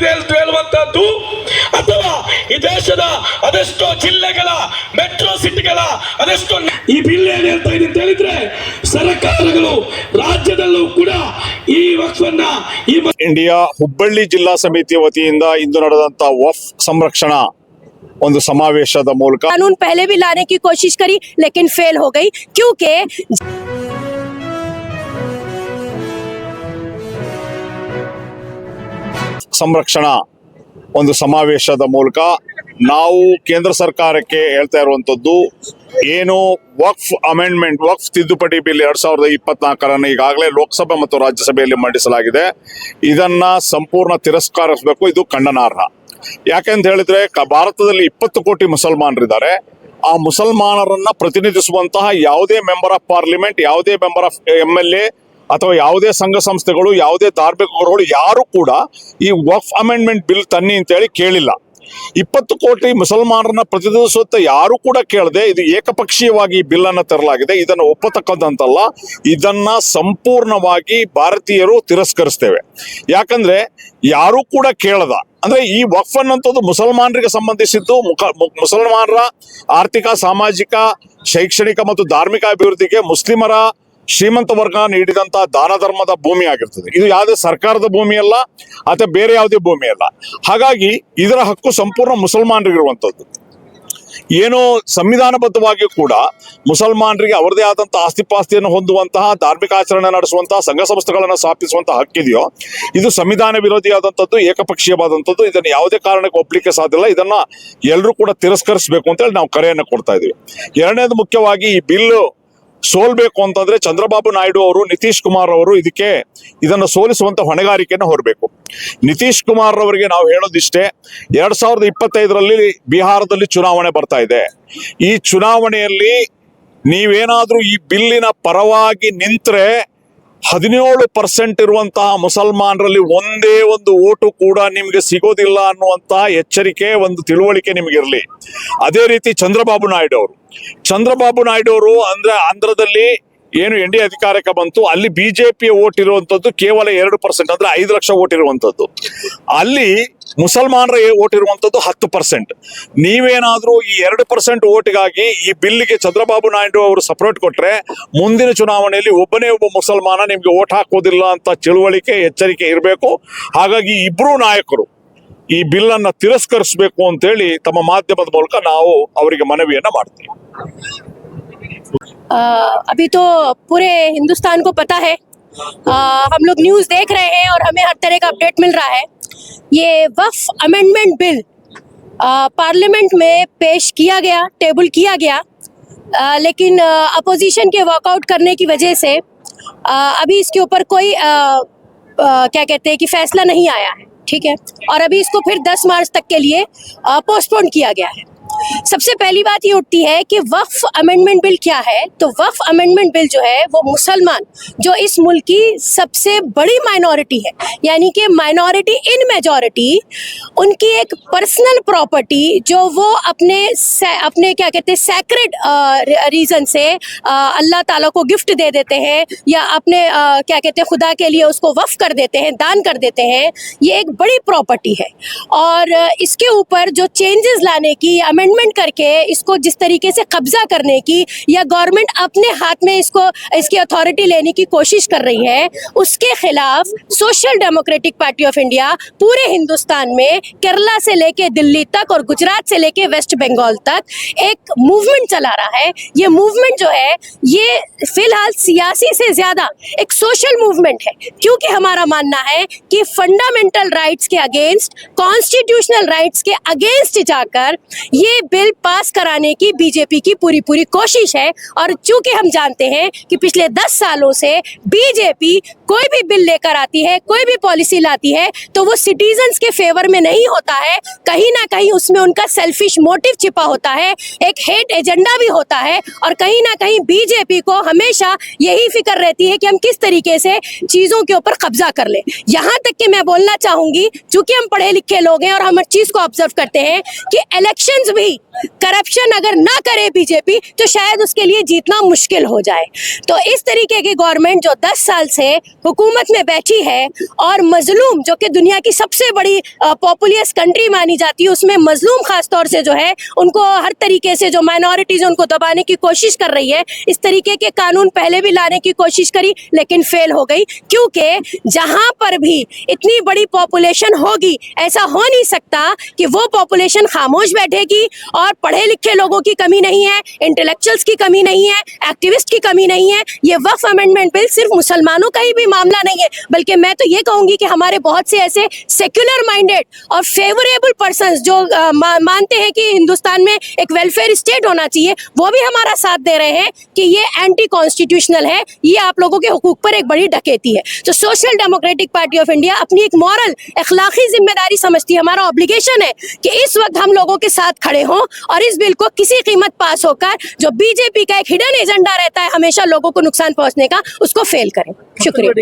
ಆಗಿದೆ ಅಂತ ಹೇಳುವಂತದ್ದು, ಅಥವಾ ಈ ದೇಶದ ಅದೆಷ್ಟೋ ಜಿಲ್ಲೆಗಳ ಮೆಟ್ರೋ ಸಿಟಿಗಳ ಅದೆಷ್ಟೋ ಈ ಬಿಲ್ ಏನ್ ಹೇಳ್ತಾ ಇದೆ ಅಂತ ಹೇಳಿದ್ರೆ, ಸರ್ಕಾರಗಳು ರಾಜ್ಯದಲ್ಲೂ ಕೂಡ ಈ ವಕ್ಫನ್ನ ಇಂಡಿಯಾ ಹುಬ್ಬಳ್ಳಿ ಜಿಲ್ಲಾ ಸಮಿತಿಯ ವತಿಯಿಂದ ಇಂದು ನಡೆದಂತ ವಕ್ಫ್ ಸಂರಕ್ಷಣಾ ಒಂದು ಸಮಾವೇಶದ ಮೂಲಕ कानून पहले भी लाने की कोशिश करी लेकिन फेल हो गई, क्योंकि ಸಂರಕ್ಷಣಾ ಒಂದು ಸಮಾವೇಶದ ಮೂಲಕ ನಾವು ಕೇಂದ್ರ ಸರ್ಕಾರಕ್ಕೆ ಹೇಳ್ತಾ ಇರುವಂತದ್ದು ಏನು ವಕ್ಫ್ ಅಮೆಂಡ್ಮೆಂಟ್, ವಕ್ಫ್ ತಿದ್ದುಪಡಿ ಬಿಲ್ 2024 ಈಗಾಗಲೇ ಲೋಕಸಭೆ ಮತ್ತು ರಾಜ್ಯಸಭೆಯಲ್ಲಿ ಮಂಡಿಸಲಾಗಿದೆ. ಇದನ್ನ ಸಂಪೂರ್ಣ ತಿರಸ್ಕರಿಸಬೇಕು. ಇದು ಖಂಡನಾರ್ಹ. ಯಾಕೆಂತ ಹೇಳಿದ್ರೆ ಭಾರತದಲ್ಲಿ 20 ಕೋಟಿ ಮುಸಲ್ಮಾನರಿದ್ದಾರೆ. ಆ ಮುಸಲ್ಮಾನರನ್ನ ಪ್ರತಿನಿಧಿಸುವಂತಹ ಯಾವುದೇ ಮೆಂಬರ್ ಆಫ್ ಪಾರ್ಲಿಮೆಂಟ್, ಯಾವುದೇ ಮೆಂಬರ್ ಆಫ್ MLA ಅಥವಾ ಯಾವುದೇ ಸಂಘ ಸಂಸ್ಥೆಗಳು, ಯಾವುದೇ ಧಾರ್ಮಿಕ ಗುರುಗಳು ಯಾರು ಕೂಡ ಈ ವಕ್ಫ್ ಅಮೆಂಡ್ಮೆಂಟ್ ಬಿಲ್ ತನ್ನಿ ಅಂತೇಳಿ ಕೇಳಿಲ್ಲ. 20 ಕೋಟಿ ಮುಸಲ್ಮಾನರನ್ನ ಪ್ರತಿನಿಧಿಸುತ್ತ ಯಾರು ಕೂಡ ಕೇಳದೆ ಇದು ಏಕಪಕ್ಷೀಯವಾಗಿ ಈ ಬಿಲ್ ಅನ್ನ ತರಲಾಗಿದೆ. ಇದನ್ನು ಒಪ್ಪತಕ್ಕಂತಲ್ಲ. ಇದನ್ನ ಸಂಪೂರ್ಣವಾಗಿ ಭಾರತೀಯರು ತಿರಸ್ಕರಿಸ್ತೇವೆ. ಯಾಕಂದ್ರೆ ಯಾರು ಕೂಡ ಕೇಳದ, ಅಂದ್ರೆ ಈ ವಕ್ಫ್ ಅನ್ನುವಂಥದ್ದು ಮುಸಲ್ಮಾನರಿಗೆ ಸಂಬಂಧಿಸಿದ್ದು, ಮುಸಲ್ಮಾನರ ಆರ್ಥಿಕ, ಸಾಮಾಜಿಕ, ಶೈಕ್ಷಣಿಕ ಮತ್ತು ಧಾರ್ಮಿಕ ಅಭಿವೃದ್ಧಿಗೆ ಮುಸ್ಲಿಮರ ಶ್ರೀಮಂತ ವರ್ಗ ನೀಡಿದಂತ ದಾನ ಧರ್ಮದ ಭೂಮಿ ಆಗಿರ್ತದೆ. ಇದು ಯಾವುದೇ ಸರ್ಕಾರದ ಭೂಮಿ ಅಲ್ಲ ಅಥವಾ ಬೇರೆ ಯಾವುದೇ ಭೂಮಿ ಅಲ್ಲ. ಹಾಗಾಗಿ ಇದರ ಹಕ್ಕು ಸಂಪೂರ್ಣ ಮುಸಲ್ಮಾನರಿಗಿರುವಂತದ್ದು. ಏನೋ ಸಂವಿಧಾನಬದ್ಧವಾಗಿ ಕೂಡ ಮುಸಲ್ಮಾನರಿಗೆ ಅವರದೇ ಆದಂತಹ ಆಸ್ತಿಪಾಸ್ತಿಯನ್ನು ಹೊಂದುವಂತಹ, ಧಾರ್ಮಿಕ ಆಚರಣೆ ನಡೆಸುವಂತಹ, ಸಂಘ ಸಂಸ್ಥೆಗಳನ್ನು ಸ್ಥಾಪಿಸುವಂತಹ ಹಕ್ಕಿದೆಯೋ ಇದು ಸಂವಿಧಾನ ವಿರೋಧಿಯಾದಂಥದ್ದು, ಏಕಪಕ್ಷೀಯವಾದಂಥದ್ದು. ಇದನ್ನು ಯಾವುದೇ ಕಾರಣಕ್ಕೆ ಒಪ್ಪಲಿಕ್ಕೆ ಸಾಧ್ಯ ಇಲ್ಲ. ಇದನ್ನ ಎಲ್ಲರೂ ಕೂಡ ತಿರಸ್ಕರಿಸಬೇಕು ಅಂತ ಹೇಳಿ ನಾವು ಕರೆಯನ್ನು ಕೊಡ್ತಾ ಇದೀವಿ. ಎರಡನೇದು, ಮುಖ್ಯವಾಗಿ ಈ ಬಿಲ್ ಸೋಲ್ಬೇಕು ಅಂತಂದ್ರೆ ಚಂದ್ರಬಾಬು ನಾಯ್ಡು ಅವರು, ನಿತೀಶ್ ಕುಮಾರ್ ಅವರು ಇದನ್ನು ಸೋಲಿಸುವಂತ ಹೊಣೆಗಾರಿಕೆಯನ್ನು ಹೊರಬೇಕು. ನಿತೀಶ್ ಕುಮಾರ್ ಅವರಿಗೆ ನಾವು ಹೇಳೋದಿಷ್ಟೇ, 2025ರಲ್ಲಿ ಬಿಹಾರದಲ್ಲಿ ಚುನಾವಣೆ ಬರ್ತಾ ಇದೆ. ಈ ಚುನಾವಣೆಯಲ್ಲಿ ನೀವೇನಾದ್ರೂ ಈ ಬಿಲ್ಲಿನ ಪರವಾಗಿ ನಿಂತ್ರೆ 17% ಇರುವಂತಹ ಮುಸಲ್ಮಾನರಲ್ಲಿ ಒಂದೇ ಒಂದು ಓಟು ಕೂಡ ನಿಮಗೆ ಸಿಗೋದಿಲ್ಲ ಅನ್ನುವಂತಹ ಎಚ್ಚರಿಕೆ, ಒಂದು ತಿಳುವಳಿಕೆ ನಿಮಗಿರಲಿ. ಅದೇ ರೀತಿ ಚಂದ್ರಬಾಬು ನಾಯ್ಡು ಅವರು ಅಂದ್ರೆ ಆಂಧ್ರದಲ್ಲಿ ಏನು NDA ಅಧಿಕಾರಕ್ಕೆ ಬಂತು, ಅಲ್ಲಿ ಬಿಜೆಪಿಯ ಓಟ್ ಇರುವಂತದ್ದು ಕೇವಲ 2%, ಅಂದ್ರೆ 5 ಲಕ್ಷ ಓಟ್ ಇರುವಂತದ್ದು. ಅಲ್ಲಿ ಮುಸಲ್ಮಾನರ ಓಟ್ ಇರುವಂತದ್ದು 10%. ನೀವೇನಾದ್ರೂ ಈ 2% ಓಟಿಗಾಗಿ ಈ ಬಿಲ್ಗೆ ಚಂದ್ರಬಾಬು ನಾಯ್ಡು ಅವರು ಸಪೋರ್ಟ್ ಕೊಟ್ರೆ ಮುಂದಿನ ಚುನಾವಣೆಯಲ್ಲಿ ಒಬ್ಬ ಮುಸಲ್ಮಾನ ನಿಮ್ಗೆ ಓಟ್ ಹಾಕೋದಿಲ್ಲ ಅಂತ ತಿಳುವಳಿಕೆ, ಎಚ್ಚರಿಕೆ ಇರಬೇಕು. ಹಾಗಾಗಿ ಇಬ್ರು ನಾಯಕರು ಈ ಬಿಲ್ ಅನ್ನ ತಿರಸ್ಕರಿಸಬೇಕು ಅಂತೇಳಿ ತಮ್ಮ ಮಾಧ್ಯಮದ ಮೂಲಕ ನಾವು ಅವರಿಗೆ ಮನವಿಯನ್ನ ಮಾಡ್ತೀವಿ. अभी तो पूरे हिंदुस्तान को पता है, हम लोग न्यूज़ देख रहे हैं और हमें हर तरह का अपडेट मिल रहा है. ये वक्फ अमेंडमेंट बिल पार्लियामेंट में पेश किया गया, टेबल किया गया, लेकिन अपोजिशन के वॉकआउट करने की वजह से अभी इसके ऊपर कोई क्या कहते हैं कि फैसला नहीं आया है. ठीक है, और अभी इसको फिर 10 मार्च तक के लिए पोस्टपोन किया गया है. सबसे पहली बात ये उठती है कि वक्फ अमेंडमेंट बिल क्या है. तो वक्फ अमेंडमेंट बिल जो है वो मुसलमान, जो इस मुल्क की सबसे बड़ी माइनॉरिटी है, यानी कि माइनॉरिटी इन मेजॉरिटी, उनकी एक पर्सनल प्रॉपर्टी जो वो अपने क्या कहते हैं सैक्रेड रीजन से अल्लाह ताला को गिफ्ट दे देते हैं, या अपने क्या कहते हैं खुदा के लिए उसको वक्फ कर देते हैं, दान कर देते हैं. ये एक बड़ी प्रॉपर्टी है और इसके ऊपर जो चेंजेस लाने की, अमेंडमेंट करके इसको जिस तरीके से कब्जा करने की, या गवर्नमेंट अपने हाथ में इसकी अथॉरिटी लेने की कोशिश कर रही है, उसके खिलाफ social democratic party of India पूरे हिंदुस्तान में केरला से लेके दिल्ली तक और गुजरात से लेके वेस्ट बंगाल तक एक मूवमेंट चला रहा है. ये मूवमेंट जो है ये फिलहाल सियासी से ज्यादा एक सोशल मूवमेंट है, क्योंकि हमारा मानना है कि फंडामेंटल राइट्स के अगेंस्ट, कॉन्स्टिट्यूशनल राइट्स के अगेंस्ट जाकर ये बिल पास कराने की बीजेपी की पूरी कोशिश है. और चूंकि हम जानते हैं कि पिछले 10 सालों से बीजेपी कोई भी बिल लेकर आती है, कोई भी पॉलिसी लाती है, तो वो सिटीजन्स के फेवर में नहीं होता है. कहीं ना कहीं उसमें उनका सेल्फिश मोटिव छिपा होता है, एक हेट एजेंडा भी होता है. और कहीं ना कहीं बीजेपी को हमेशा यही फिक्र रहती है कि हम किस तरीके से चीजों के ऊपर कब्जा कर ले. यहाँ तक कि मैं बोलना चाहूंगी, चूंकि हम पढ़े लिखे लोग हैं और हम हर चीज को ऑब्जर्व करते हैं कि इलेक्शंस भी भी करप्शन अगर ना करे बीजेपी तो शायद उसके लिए जीतना मुश्किल हो जाए। तो इस तरीके की गवर्नमेंट जो 10 साल से हुकूमत में बैठी है और मजलूम जो कि दुनिया की सबसे बड़ी पॉपुलस कंट्री मानी जाती है, उसमें मजलूम खास तौर से जो है उनको हर तरीके से जो माइनॉरिटीज उनको दबाने की कोशिश कर रही है। इस तरीके के कानून पहले भी लाने की कोशिश करी लेकिन फेल हो गई, क्योंकि जहां पर भी इतनी बड़ी पॉपुलेशन होगी ऐसा हो नहीं सकता कि वो पॉपुलेशन खामोश बैठेगी। और पढ़े लिखे लोगों की कमी नहीं है, इंटेलेक्चुअल्स की कमी नहीं है, एक्टिविस्ट की कमी नहीं है। ये वक्फ अमेंडमेंट बिल सिर्फ मुसलमानों का ही भी मामला नहीं है, बल्कि मैं तो ये कहूंगी कि हमारे बहुत से ऐसे सेक्युलर माइंडेड और फेवरेबल पर्संस जो मानते हैं कि हिंदुस्तान में एक वेलफेयर स्टेट होना चाहिए, वो भी हमारा साथ दे रहे हैं कि ये एंटी कॉन्स्टिट्यूशनल है, ये आप लोगों के हुकूक पर एक बड़ी डकैती है। तो social democratic party of India अपनी एक मॉरल अखलाकी जिम्मेदारी समझती है, हमारा ऑब्लिगेशन है कि इस वक्त हम लोगों के साथ खड़े हों और इस बिल को किसी कीमत पास होकर जो बीजेपी का एक हिडन एजेंडा रहता है हमेशा लोगों को नुकसान पहुंचने का, उसको फेल करें। शुक्रिया।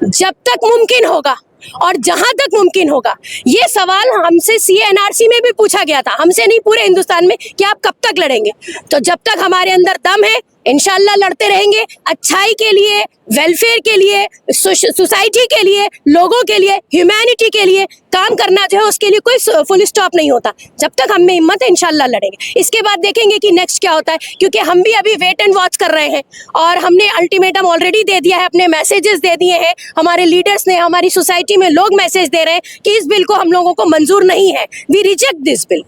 जब तक मुमकिन होगा और जहां तक मुमकिन होगा, ये सवाल हमसे CNRC में भी पूछा गया था, हमसे नहीं पूरे हिंदुस्तान में, कि आप कब तक लड़ेंगे। तो जब तक हमारे अंदर दम है इंशाल्लाह लड़ते रहेंगे, अच्छाई के लिए, वेलफेयर के लिए, सोसाइटी के लिए, लोगों के लिए, ह्यूमैनिटी के लिए काम करना जो है उसके लिए कोई फुल स्टॉप नहीं होता। जब तक हम में हिम्मत है इंशाल्लाह लड़ेंगे। इसके बाद देखेंगे कि नेक्स्ट क्या होता है, क्योंकि हम भी अभी वेट एंड वॉच कर रहे हैं और हमने अल्टीमेटम ऑलरेडी दे दिया है, अपने मैसेजेस दे दिए हैं, हमारे लीडर्स ने, हमारी सोसाइटी में लोग मैसेज दे रहे हैं कि इस बिल को हम लोगों को मंजूर नहीं है, वी रिजेक्ट दिस बिल।